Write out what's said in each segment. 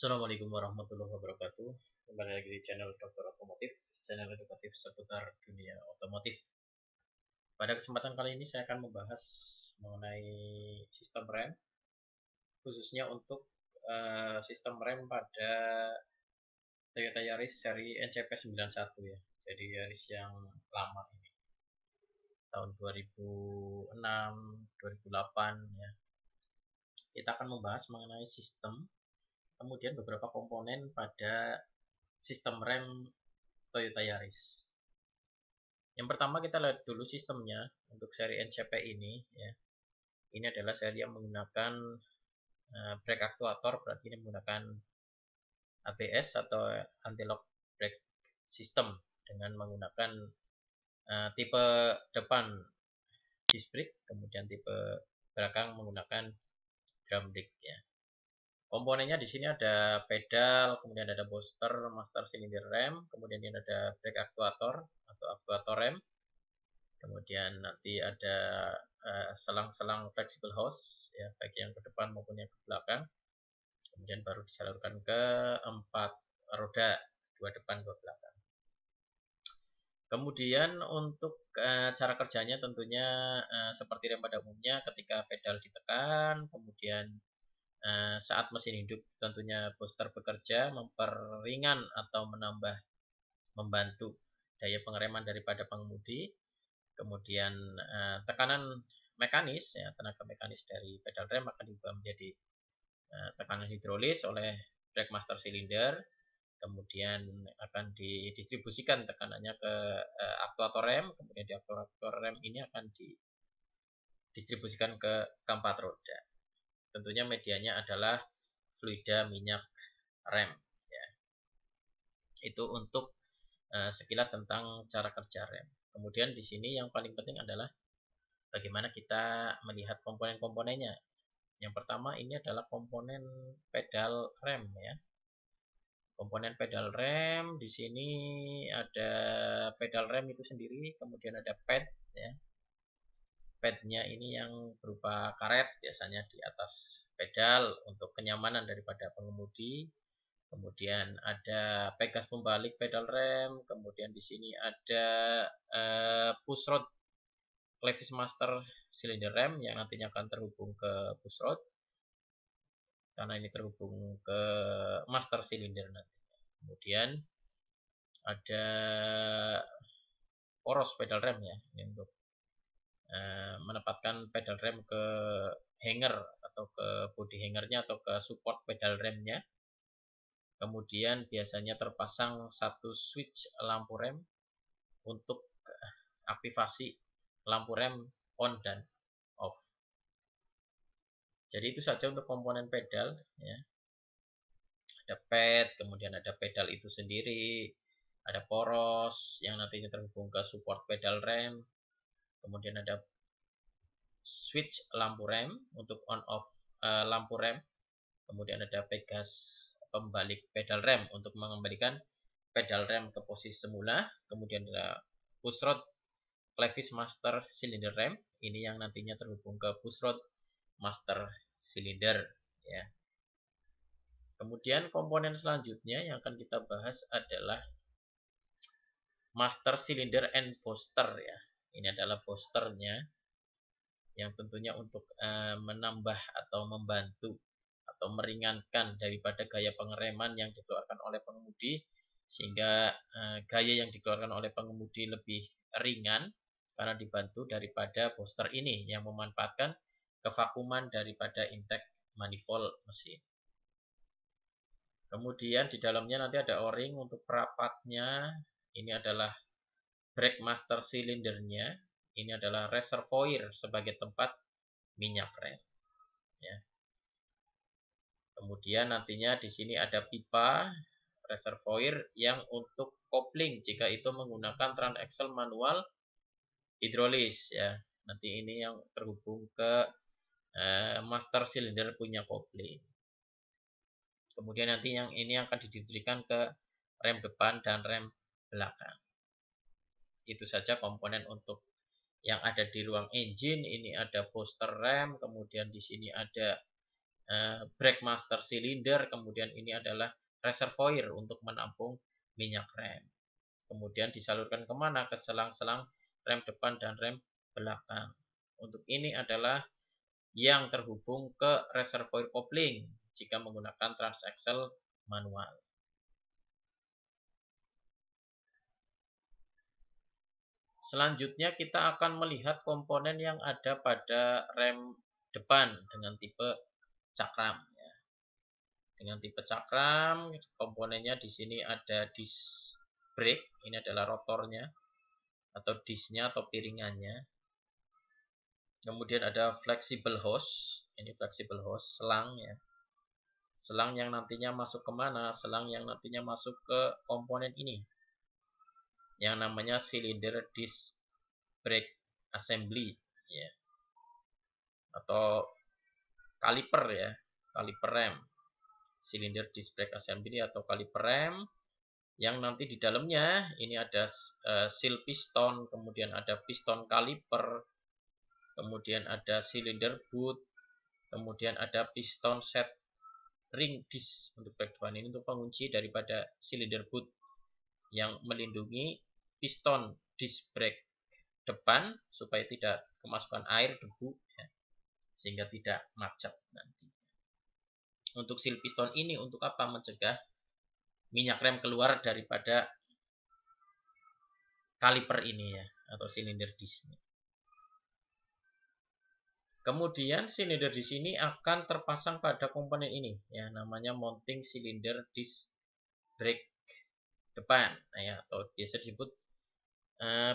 Assalamualaikum warahmatullahi wabarakatuh. Kembali lagi di channel Dokter Otomotif, channel edukatif seputar dunia otomotif. Pada kesempatan kali ini saya akan membahas mengenai sistem rem, khususnya untuk sistem rem pada Toyota Yaris seri NCP91 ya. Jadi Yaris yang lama ini, tahun 2006, 2008 ya. Kita akan membahas mengenai sistem, kemudian beberapa komponen pada sistem rem Toyota Yaris. Yang pertama kita lihat dulu sistemnya untuk seri NCP ini ya. Ini adalah seri yang menggunakan brake actuator, berarti ini menggunakan ABS atau anti-lock brake system dengan menggunakan tipe depan disc brake, kemudian tipe belakang menggunakan drum brake ya. Komponennya di sini ada pedal, kemudian ada booster, master cylinder rem, kemudian ini ada brake actuator atau actuator rem. Kemudian nanti ada selang-selang flexible hose ya, baik yang ke depan maupun yang ke belakang. Kemudian baru disalurkan ke 4 roda, 2 depan 2 belakang. Kemudian untuk cara kerjanya tentunya seperti rem pada umumnya, ketika pedal ditekan, kemudian saat mesin hidup tentunya booster bekerja memperingan atau membantu daya pengereman daripada pengemudi. Kemudian tekanan mekanis ya, tenaga mekanis dari pedal rem akan diubah menjadi tekanan hidrolis oleh brake master cylinder, kemudian akan didistribusikan tekanannya ke aktuator rem, kemudian di aktuator rem ini akan didistribusikan ke keempat roda. Tentunya medianya adalah fluida minyak rem ya. Itu untuk sekilas tentang cara kerja rem. Kemudian di sini yang paling penting adalah bagaimana kita melihat komponen-komponennya. Yang pertama ini adalah komponen pedal rem ya. Komponen pedal rem di sini ada pedal rem itu sendiri, kemudian ada pad ya. Padnya ini yang berupa karet biasanya di atas pedal untuk kenyamanan daripada pengemudi. Kemudian ada pegas pembalik pedal rem, kemudian di sini ada push rod clevis master cylinder rem yang nantinya akan terhubung ke push rod, karena ini terhubung ke master cylinder nanti. Kemudian ada poros pedal rem ya, ini untuk menempatkan pedal rem ke hanger atau ke body hangernya atau ke support pedal remnya. Kemudian biasanya terpasang satu switch lampu rem untuk aktivasi lampu rem on dan off. Jadi itu saja untuk komponen pedal ya. Ada pad, kemudian ada pedal itu sendiri, ada poros yang nantinya terhubung ke support pedal rem, kemudian ada switch lampu rem untuk on off lampu rem, kemudian ada pegas pembalik pedal rem untuk mengembalikan pedal rem ke posisi semula, kemudian ada push rod clevis master cylinder rem, ini yang nantinya terhubung ke push rod master cylinder ya. Kemudian komponen selanjutnya yang akan kita bahas adalah master cylinder and booster ya. Ini adalah boosternya yang tentunya untuk menambah atau membantu atau meringankan daripada gaya pengereman yang dikeluarkan oleh pengemudi, sehingga gaya yang dikeluarkan oleh pengemudi lebih ringan karena dibantu daripada booster ini yang memanfaatkan kevakuman daripada intake manifold mesin. Kemudian di dalamnya nanti ada o-ring untuk perapatnya. Ini adalah brake master cylindernya. Ini adalah reservoir sebagai tempat minyak rem. Ya. Kemudian nantinya di sini ada pipa reservoir yang untuk kopling jika itu menggunakan transaxle manual hidrolis ya. Nanti ini yang terhubung ke master cylinder punya kopling. Kemudian nanti yang ini akan didirikan ke rem depan dan rem belakang. Itu saja komponen untuk yang ada di ruang engine. Ini ada booster rem, kemudian di sini ada brake master cylinder, kemudian ini adalah reservoir untuk menampung minyak rem. Kemudian disalurkan kemana? Ke selang-selang rem depan dan rem belakang. Untuk ini adalah yang terhubung ke reservoir coupling jika menggunakan transaxle manual. Selanjutnya kita akan melihat komponen yang ada pada rem depan dengan tipe cakram. Dengan tipe cakram, komponennya di sini ada disc brake, ini adalah rotornya atau disknya atau piringannya. Kemudian ada flexible hose, ini flexible hose, selang ya. Selang yang nantinya masuk kemana? Selang yang nantinya masuk ke komponen ini, yang namanya cylinder disc brake assembly ya, atau kaliper ya, kaliper rem, cylinder disc brake assembly atau kaliper rem, yang nanti di dalamnya ini ada seal piston, kemudian ada piston kaliper, kemudian ada cylinder boot, kemudian ada piston set ring disc untuk brake depan. Ini untuk pengunci daripada cylinder boot yang melindungi piston disc brake depan supaya tidak kemasukan air, debu ya, sehingga tidak macet nanti. Untuk seal piston ini untuk apa? Mencegah minyak rem keluar daripada kaliper ini ya, atau silinder disc. Kemudian silinder disc ini akan terpasang pada komponen ini ya, namanya mounting silinder disc brake depan ya, atau biasa disebut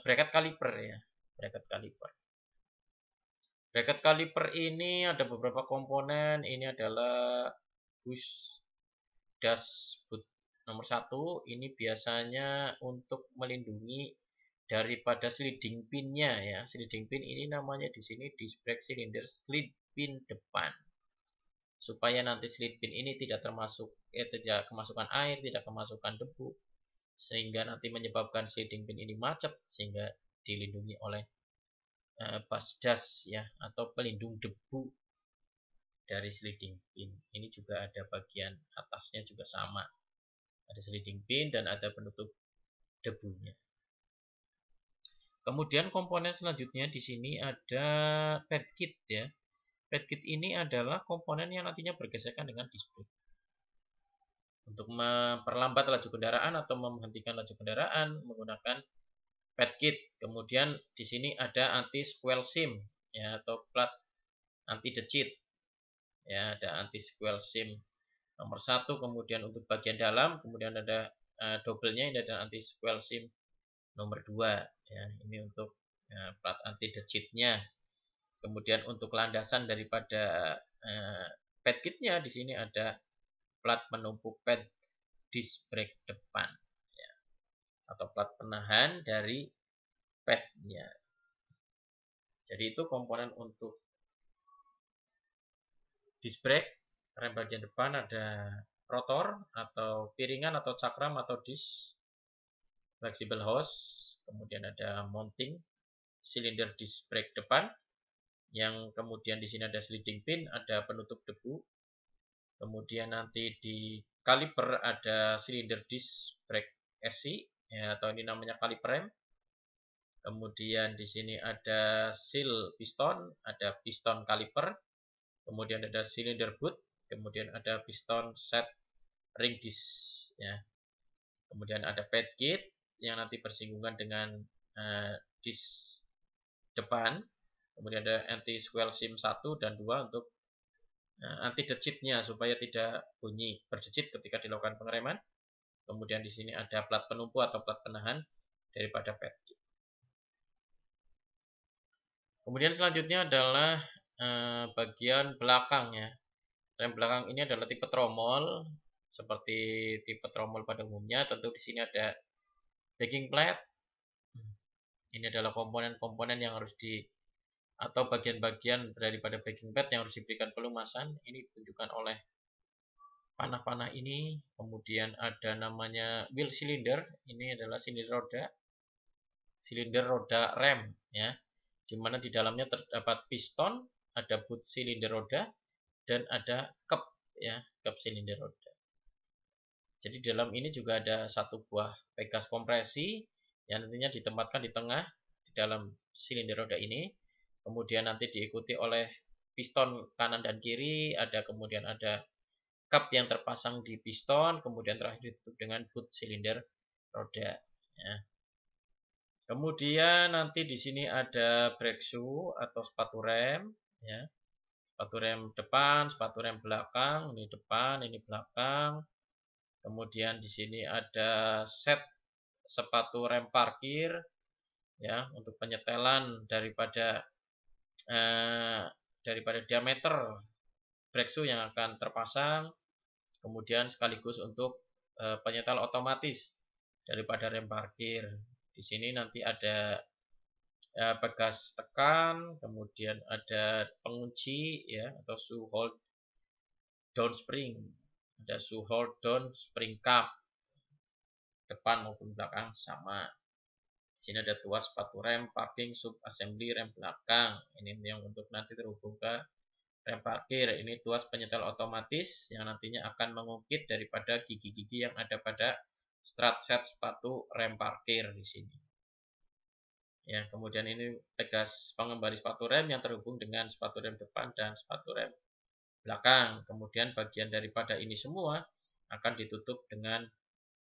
bracket caliper ya, bracket caliper. Bracket caliper ini ada beberapa komponen. Ini adalah bush dashboard nomor 1. Ini biasanya untuk melindungi daripada sliding pinnya ya. Sliding pin ini namanya di sini disc brake cylinder slid pin depan. Supaya nanti slid pin ini tidak tidak kemasukan air, tidak kemasukan debu, sehingga nanti menyebabkan sliding pin ini macet, sehingga dilindungi oleh basdas ya, atau pelindung debu dari sliding pin. Ini juga ada bagian atasnya juga sama, ada sliding pin dan ada penutup debunya. Kemudian komponen selanjutnya di sini ada pad kit ya. Pad kit ini adalah komponen yang nantinya bergesekan dengan disc brake. Untuk memperlambat laju kendaraan atau menghentikan laju kendaraan menggunakan pad kit. Kemudian di sini ada anti squeal seam ya, atau plat anti decit. Ya, ada anti squeal seam nomor 1, kemudian untuk bagian dalam, kemudian ada double-nya, ini ada anti squeal seam nomor 2 ya, ini untuk plat anti decitnya. Kemudian untuk landasan daripada pad kitnya di sini ada plat penumpuk pad disc brake depan ya, atau plat penahan dari padnya. Jadi itu komponen untuk disc brake. Rem bagian depan ada rotor atau piringan atau cakram atau disc, flexible hose, kemudian ada mounting silinder disc brake depan, yang kemudian di sini ada sliding pin, ada penutup debu. Kemudian nanti di kaliper ada silinder disc brake SC ya, atau ini namanya kaliper rem. Kemudian di sini ada seal piston, ada piston kaliper. Kemudian ada silinder boot, kemudian ada piston set ring disc ya. Kemudian ada pad kit yang nanti bersinggungan dengan disc depan. Kemudian ada anti squeal seam 1 dan 2 untuk anti decitnya supaya tidak bunyi berdecit ketika dilakukan pengereman. Kemudian di sini ada plat penumpu atau plat penahan daripada pad kit. Kemudian selanjutnya adalah bagian belakang ya. Rem belakang ini adalah tipe tromol seperti tipe tromol pada umumnya. Tentu di sini ada backing plate. Ini adalah komponen-komponen yang harus atau bagian-bagian daripada backing pad yang harus diberikan pelumasan. Ini ditunjukkan oleh panah-panah ini. Kemudian ada namanya wheel cylinder. Ini adalah silinder roda rem ya, dimana di dalamnya terdapat piston, ada boot silinder roda, dan ada cup ya, cup silinder roda. Jadi dalam ini juga ada satu buah pegas kompresi yang nantinya ditempatkan di tengah di dalam silinder roda ini. Kemudian nanti diikuti oleh piston kanan dan kiri, kemudian ada cup yang terpasang di piston, kemudian terakhir ditutup dengan boot silinder roda. Ya. Kemudian nanti di sini ada brake shoe atau sepatu rem, ya. Sepatu rem depan, sepatu rem belakang, ini depan, ini belakang. Kemudian di sini ada set sepatu rem parkir, ya, untuk penyetelan daripada diameter brake shoe yang akan terpasang. Kemudian sekaligus untuk penyetel otomatis daripada rem parkir. Di sini nanti ada pegas tekan, kemudian ada pengunci ya atau shoe hold down spring. Ada shoe hold down spring cup. Depan maupun belakang sama. Di sini ada tuas sepatu rem, parking, sub assembly rem belakang. Ini yang untuk nanti terhubung ke rem parkir. Ini tuas penyetel otomatis yang nantinya akan mengungkit daripada gigi-gigi yang ada pada strut set sepatu rem parkir di sini. Ya, kemudian ini pegas pengembali sepatu rem yang terhubung dengan sepatu rem depan dan sepatu rem belakang. Kemudian bagian daripada ini semua akan ditutup dengan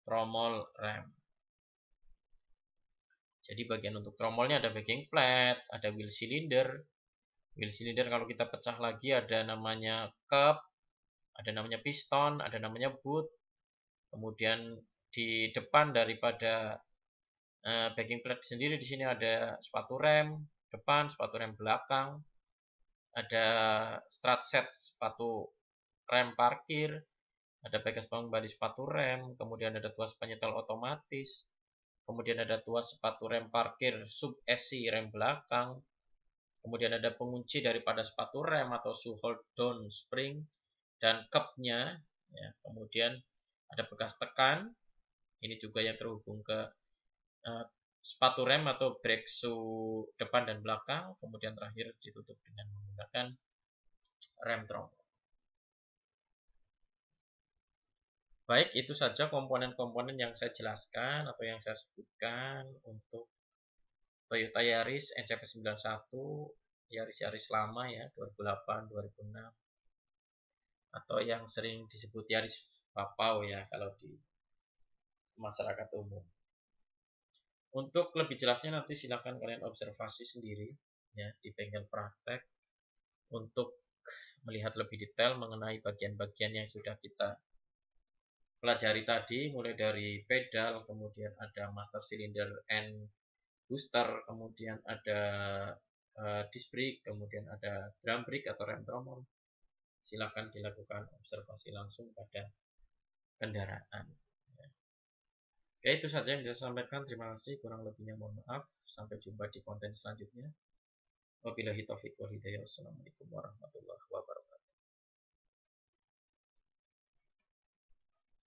tromol rem. Jadi bagian untuk tromolnya ada backing plate, ada wheel cylinder. Wheel cylinder kalau kita pecah lagi ada namanya cup, ada namanya piston, ada namanya boot. Kemudian di depan daripada backing plate sendiri di sini ada sepatu rem depan, sepatu rem belakang, ada strut set sepatu rem parkir, ada pegas pengembali sepatu rem, kemudian ada tuas penyetel otomatis, kemudian ada tuas sepatu rem parkir sub SC rem belakang, kemudian ada pengunci daripada sepatu rem atau shoe hold down spring dan cupnya, ya. Kemudian ada bekas tekan, ini juga yang terhubung ke sepatu rem atau brake shoe depan dan belakang, kemudian terakhir ditutup dengan menggunakan rem tromol. Baik, itu saja komponen-komponen yang saya jelaskan atau yang saya sebutkan untuk Toyota Yaris NCP91, Yaris lama ya, 2008, 2006, atau yang sering disebut Yaris Papau ya kalau di masyarakat umum. Untuk lebih jelasnya nanti silakan kalian observasi sendiri ya di bengkel praktek untuk melihat lebih detail mengenai bagian-bagian yang sudah kita pelajari tadi, mulai dari pedal, kemudian ada master cylinder and booster, kemudian ada disc brake, kemudian ada drum brake atau rem tromol. Silakan dilakukan observasi langsung pada kendaraan. Oke, itu saja yang bisa saya sampaikan. Terima kasih. Kurang lebihnya mohon maaf. Sampai jumpa di konten selanjutnya. Wabillahi taufiq wal hidayah. Wassalamualaikum warahmatullahi wabarakatuh.